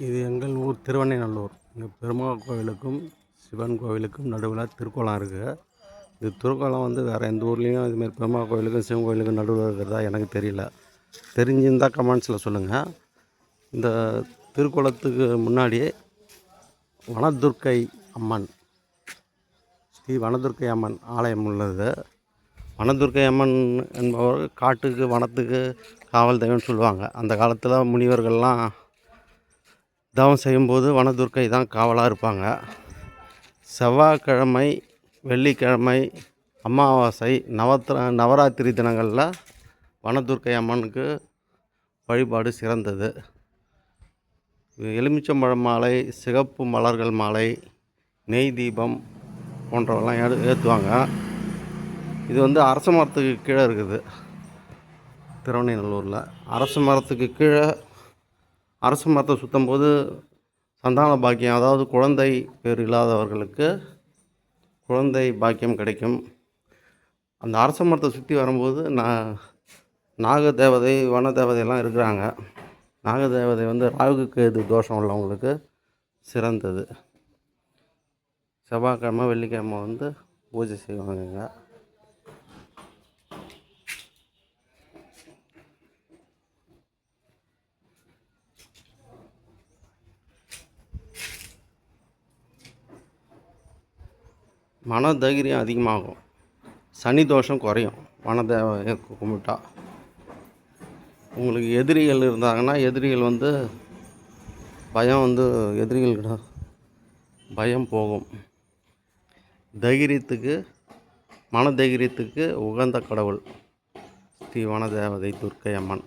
இது எங்கள் ஊர் திருவெண்ணைநல்லூர். இங்கே பெருமாள் கோவிலுக்கும் சிவன் கோவிலுக்கும் நடுவில் திருக்குளம் இருக்குது. இது திருக்குளம் வந்து வேறு எந்த ஊர்லேயும் இதுமாரி பெருமாள் கோவிலுக்கும் சிவன் கோவிலுக்கும் நடுவில் இருக்கிறதா எனக்கு தெரியல. தெரிஞ்சிருந்தால் கமெண்ட்ஸில் சொல்லுங்கள். இந்த திருக்குளத்துக்கு முன்னாடியே வனதுர்க்கை அம்மன், ஸ்ரீ வனதுர்க்கை அம்மன் ஆலயம் உள்ளது. வனதுர்க்கை அம்மன் என்பவர் காட்டுக்கு வனத்துக்கு காவல் தெய்வம்னு சொல்லுவாங்க. அந்த காலத்தில் முனிவர்கள்லாம் தவம் செய்யும்போது வனதுர்க்கை தான் காவலாக இருப்பாங்க. செவ்வாய்க்கிழமை, வெள்ளிக்கிழமை, அமாவாசை, நவராத்திரி தினங்களில் வனதுர்க்கை அம்மனுக்கு வழிபாடு சிறந்தது. எலுமிச்சம்பழம் மாலை, சிகப்பு மலர்கள் மாலை, நெய் தீபம் போன்றவெல்லாம் ஏற்றுவாங்க. இது வந்து அரச மரத்துக்கு கீழே இருக்குது. திருவெண்ணைநல்லூரில் அரச மரத்துக்கு கீழே அரச மரத்தை சுற்றும் போது சந்தான பாக்கியம், அதாவது குழந்தை பேர் இல்லாதவர்களுக்கு குழந்தை பாக்கியம் கிடைக்கும். அந்த அரச மரத்தை சுற்றி வரும்போது நாகதேவதை, வனதேவதையெல்லாம் இருக்கிறாங்க. நாகதேவதை வந்து ராகு கேது தோஷம் உள்ளவங்களுக்கு சிறந்தது. செவ்வாய்க்கிழமை, வெள்ளிக்கிழமை வந்து பூஜை செய்வாங்க. மன தைரியம் அதிகமாகும், சனி தோஷம் குறையும். வனதேவதையை கும்பிட்டா உங்களுக்கு எதிரிகள் இருந்தாங்கன்னா எதிரிகள் வந்து எதிரிகள்கிட்ட பயம் போகும். தைரியத்துக்கு, மன தைரியத்துக்கு உகந்த கடவுள் ஸ்ரீ வனதேவதை துர்க்கை அம்மன்.